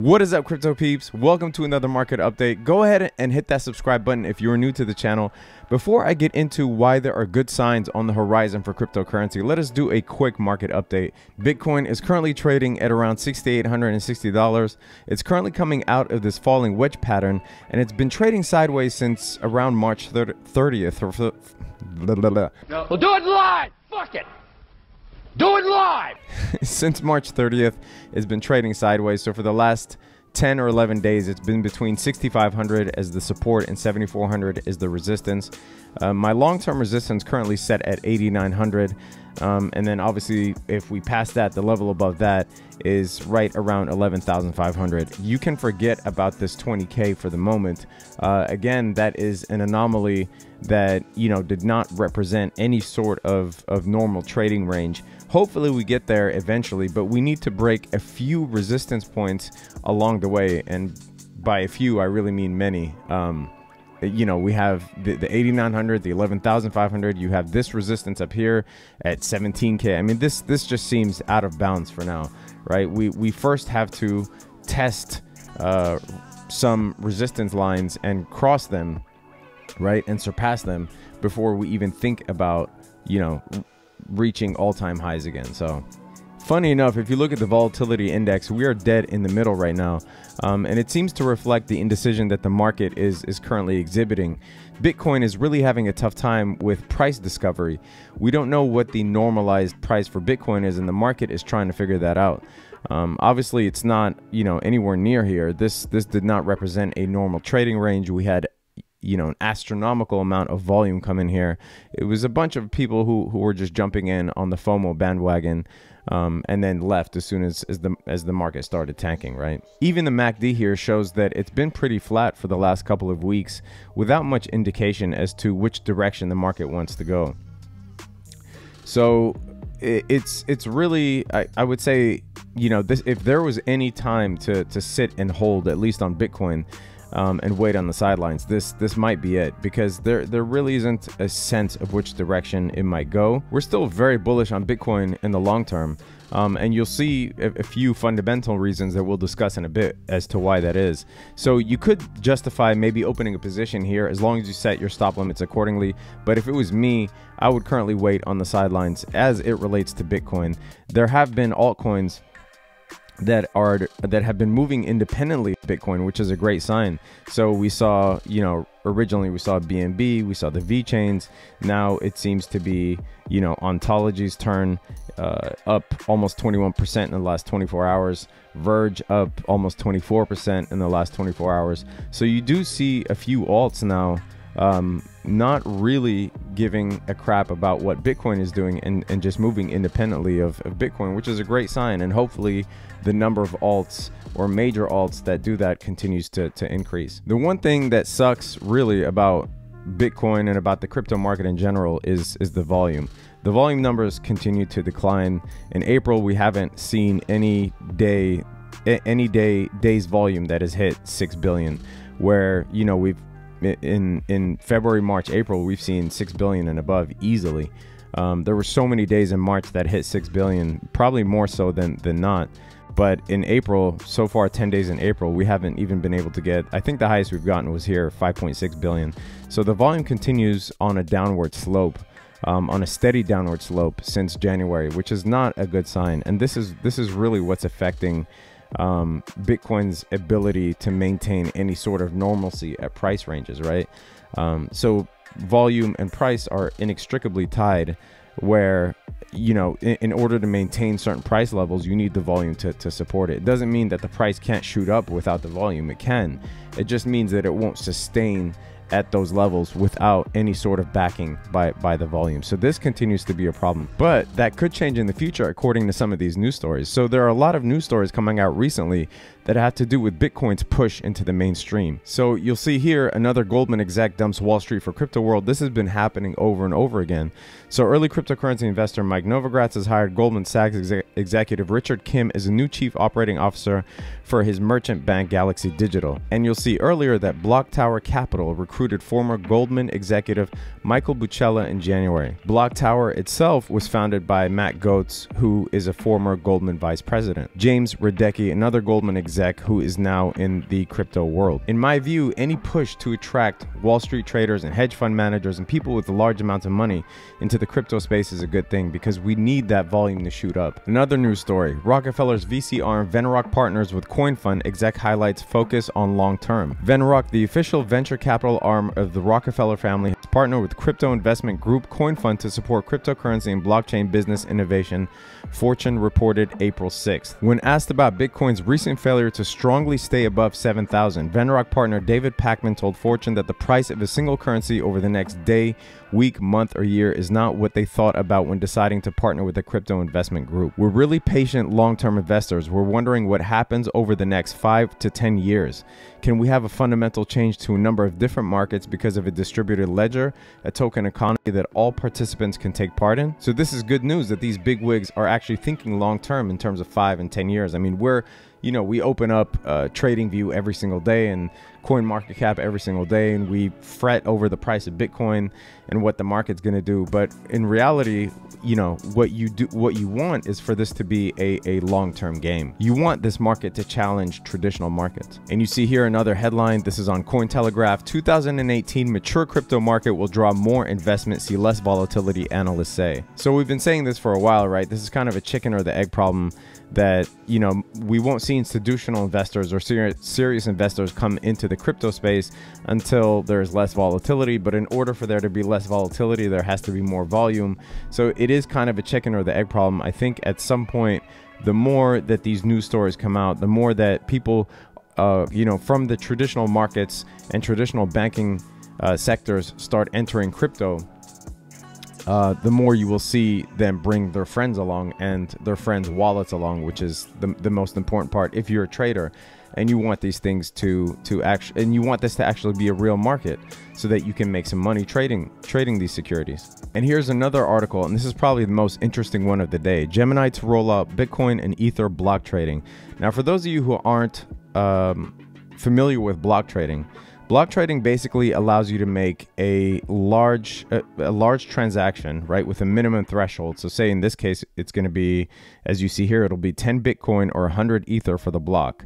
What is up, crypto peeps? Welcome to another market update. Go ahead and hit that subscribe button if you're new to the channel. Before I get into why there are good signs on the horizon for cryptocurrency, let us do a quick market update. Bitcoin is currently trading at around $6,860. It's currently coming out of this falling wedge pattern, and it's been trading sideways since around March 30th. Well, do it live! Fuck it! Do it live! Since March 30th, it's been trading sideways. So for the last 10 or 11 days, it's been between 6,500 as the support and 7,400 is the resistance. My long-term resistance currently set at 8,900. And then obviously, if we pass that, the level above that is right around 11,500. You can forget about this 20K for the moment. Again, that is an anomaly that, did not represent any sort of normal trading range. Hopefully we get there eventually, but we need to break a few resistance points along the way. And by a few, I really mean many. We have the 8,900, the 11,500. You have this resistance up here at 17K. I mean, this just seems out of bounds for now, right? We first have to test some resistance lines and cross them, right, and surpass them before we even think about, reaching all-time highs again. So funny enough, if you look at the volatility index, we are dead in the middle right now. And it seems to reflect the indecision that the market is currently exhibiting. Bitcoin is really having a tough time with price discovery. We don't know what the normalized price for Bitcoin is, and the market is trying to figure that out. Obviously, it's not, anywhere near here. This did not represent a normal trading range. We had an astronomical amount of volume come in here. It was a bunch of people who were just jumping in on the FOMO bandwagon and then left as soon as the market started tanking, right? Even the MACD here shows that it's been pretty flat for the last couple of weeks without much indication as to which direction the market wants to go. So it's really, I would say, if there was any time to sit and hold, at least on Bitcoin, and wait on the sidelines, this might be it, because there really isn't a sense of which direction it might go. We're still very bullish on Bitcoin in the long term, and you'll see a few fundamental reasons that we'll discuss in a bit as to why that is. So you could justify maybe opening a position here as long as you set your stop limits accordingly, but if it was me, I would currently wait on the sidelines as it relates to Bitcoin. There have been altcoins that have been moving independently of Bitcoin, which is a great sign. So we saw, originally we saw BNB, we saw the V chains. Now it seems to be, Ontology's turn, up almost 21% in the last 24 hours. Verge up almost 24% in the last 24 hours. So you do see a few alts now not really giving a crap about what Bitcoin is doing and just moving independently of Bitcoin, which is a great sign. And hopefully the number of alts or major alts that do that continues to increase. The one thing that sucks really about Bitcoin and about the crypto market in general is the volume. The volume numbers continue to decline. In April, we haven't seen any day's volume that has hit 6 billion, where, we've in February, March, April, we've seen 6 billion and above easily. There were so many days in March that hit 6 billion, probably more so than not. But in April, so far 10 days in April, we haven't even been able to get, I think the highest we've gotten was here, 5.6 billion. So the volume continues on a downward slope, on a steady downward slope since January, which is not a good sign. And this is really what's affecting Bitcoin's ability to maintain any sort of normalcy at price ranges, right? So volume and price are inextricably tied, where in order to maintain certain price levels, you need the volume to support it. It doesn't mean that the price can't shoot up without the volume. It can. It just means that it won't sustain at those levels without any sort of backing by the volume. So this continues to be a problem, but that could change in the future according to some of these news stories. So there are a lot of news stories coming out recently that have to do with Bitcoin's push into the mainstream. So you'll see here another Goldman exec dumps Wall Street for crypto world. This has been happening over and over again. So early cryptocurrency investor Mike Novogratz has hired Goldman Sachs executive Richard Kim as a new chief operating officer for his merchant bank Galaxy Digital. And you'll see earlier that Block Tower Capital recruited former Goldman executive Michael Buchella in January. Block Tower itself was founded by Matt Gaetz, who is a former Goldman vice president. James Radecki, another Goldman exec who is now in the crypto world. In my view, any push to attract Wall Street traders and hedge fund managers and people with large amounts of money into the crypto space is a good thing, because we need that volume to shoot up. Another news story: Rockefeller's VC arm Venrock partners with CoinFund. Exec highlights focus on long term. Venrock, the official venture capital arm of the Rockefeller family, has partnered with crypto investment group CoinFund to support cryptocurrency and blockchain business innovation, Fortune reported April 6th. When asked about Bitcoin's recent failure to strongly stay above 7,000, Venrock partner David Pakman told Fortune that the price of a single currency over the next day, week, month, or year is not what they thought about when deciding to partner with a crypto investment group. We're really patient long-term investors. We're wondering what happens over the next 5 to 10 years. Can we have a fundamental change to a number of different markets because of a distributed ledger, a token economy that all participants can take part in? So this is good news that these bigwigs are actually thinking long-term in terms of 5 and 10 years. I mean, we open up TradingView every single day and CoinMarketCap every single day, and we fret over the price of Bitcoin and what the market's going to do. But in reality, what you want is for this to be a long-term game. You want this market to challenge traditional markets. And you see here another headline. This is on Cointelegraph. 2018 mature crypto market will draw more investment, see less volatility, analysts say. So we've been saying this for a while, right? This is kind of a chicken or the egg problem, that we won't see institutional investors or serious investors come into the crypto space until there's less volatility. But in order for there to be less volatility, there has to be more volume. So it is kind of a chicken or the egg problem. I think at some point, the more that these news stories come out, the more that people from the traditional markets and traditional banking sectors start entering crypto, the more you will see them bring their friends along and their friends' wallets along, which is the most important part. If you're a trader and you want these things to actually, and you want this to actually be a real market so that you can make some money trading these securities. And here's another article, and this is probably the most interesting one of the day: Gemini to roll out Bitcoin and Ether block trading. Now, for those of you who aren't familiar with block trading basically allows you to make a large transaction, right, with a minimum threshold. So say in this case, it's going to be, as you see here, it'll be 10 Bitcoin or 100 Ether for the block.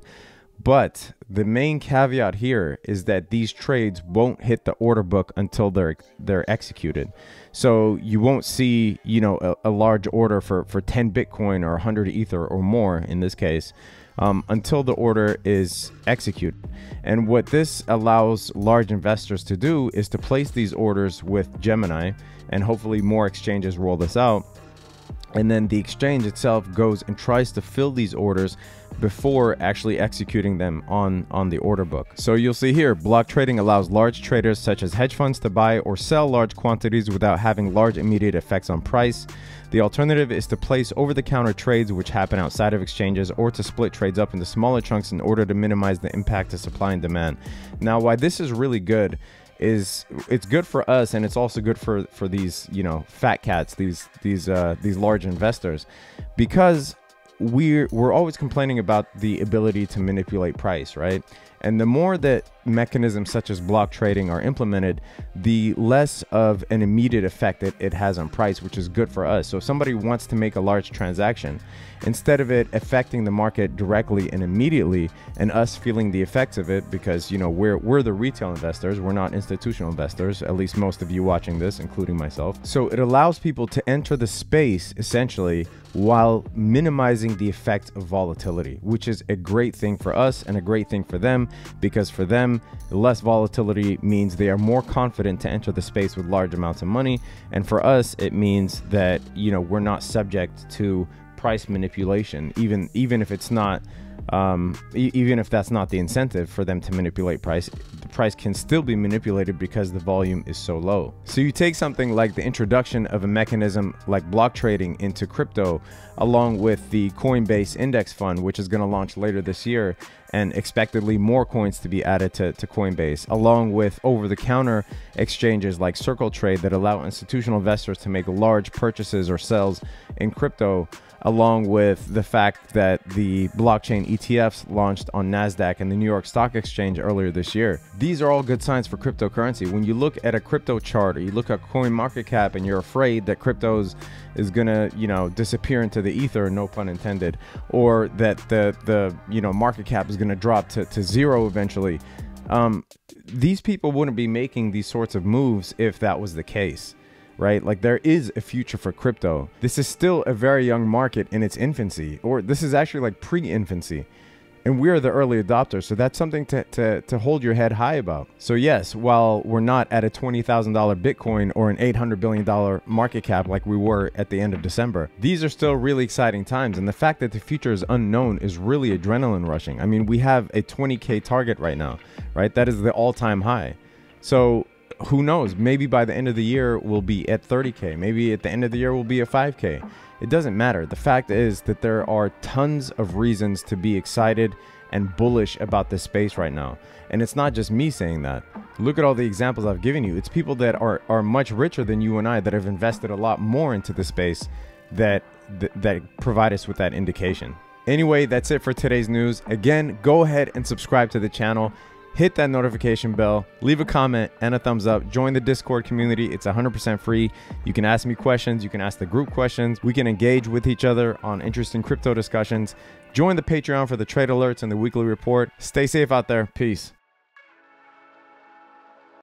But the main caveat here is that these trades won't hit the order book until they're executed. So you won't see, a large order for 10 Bitcoin or 100 Ether or more in this case, until the order is executed. And what this allows large investors to do is to place these orders with Gemini, and hopefully more exchanges roll this out. And then the exchange itself goes and tries to fill these orders before actually executing them on the order book. So you'll see here, block trading allows large traders such as hedge funds to buy or sell large quantities without having large immediate effects on price. The alternative is to place over-the-counter trades which happen outside of exchanges, or to split trades up into smaller chunks in order to minimize the impact to supply and demand. Now, why this is really good is it's good for us, and it's also good for these fat cats, these large investors, because we're always complaining about the ability to manipulate price, right? And the more that mechanisms such as block trading are implemented, the less of an immediate effect it has on price, which is good for us. So if somebody wants to make a large transaction, instead of it affecting the market directly and immediately and us feeling the effects of it, because we're the retail investors, we're not institutional investors, at least most of you watching this, including myself. So it allows people to enter the space essentially while minimizing the effect of volatility, which is a great thing for us and a great thing for them, because for them, less volatility means they are more confident to enter the space with large amounts of money. And for us, it means that, we're not subject to price manipulation, even if it's not, even if that's not the incentive for them to manipulate price. The price can still be manipulated because the volume is so low. So you take something like the introduction of a mechanism like block trading into crypto, along with the Coinbase index fund, which is going to launch later this year, and expectedly more coins to be added to Coinbase, along with over-the-counter exchanges like Circle Trade that allow institutional investors to make large purchases or sales in crypto, along with the fact that the blockchain ETFs launched on NASDAQ and the New York Stock Exchange earlier this year. These are all good signs for cryptocurrency. When you look at a crypto chart or you look at CoinMarketCap and you're afraid that cryptos is gonna, disappear into the ether, no pun intended, or that the market cap is gonna drop to zero eventually, these people wouldn't be making these sorts of moves if that was the case, right? Like, there is a future for crypto. This is still a very young market in its infancy, or this is actually like pre-infancy, and we're the early adopters. So that's something to hold your head high about. So yes, while we're not at a $20,000 Bitcoin or an $800 billion market cap like we were at the end of December, these are still really exciting times. And the fact that the future is unknown is really adrenaline rushing. I mean, we have a 20K target right now, right? That is the all-time high. So who knows? Maybe by the end of the year, we'll be at 30K. Maybe at the end of the year, we'll be at 5K. It doesn't matter. The fact is that there are tons of reasons to be excited and bullish about this space right now. And it's not just me saying that. Look at all the examples I've given you. It's people that are much richer than you and I that have invested a lot more into the space that provide us with that indication. Anyway, that's it for today's news. Again, go ahead and subscribe to the channel. Hit that notification bell, leave a comment and a thumbs up, join the Discord community. It's 100% free. You can ask me questions, you can ask the group questions, we can engage with each other on interesting crypto discussions. Join the Patreon for the trade alerts and the weekly report. Stay safe out there. Peace.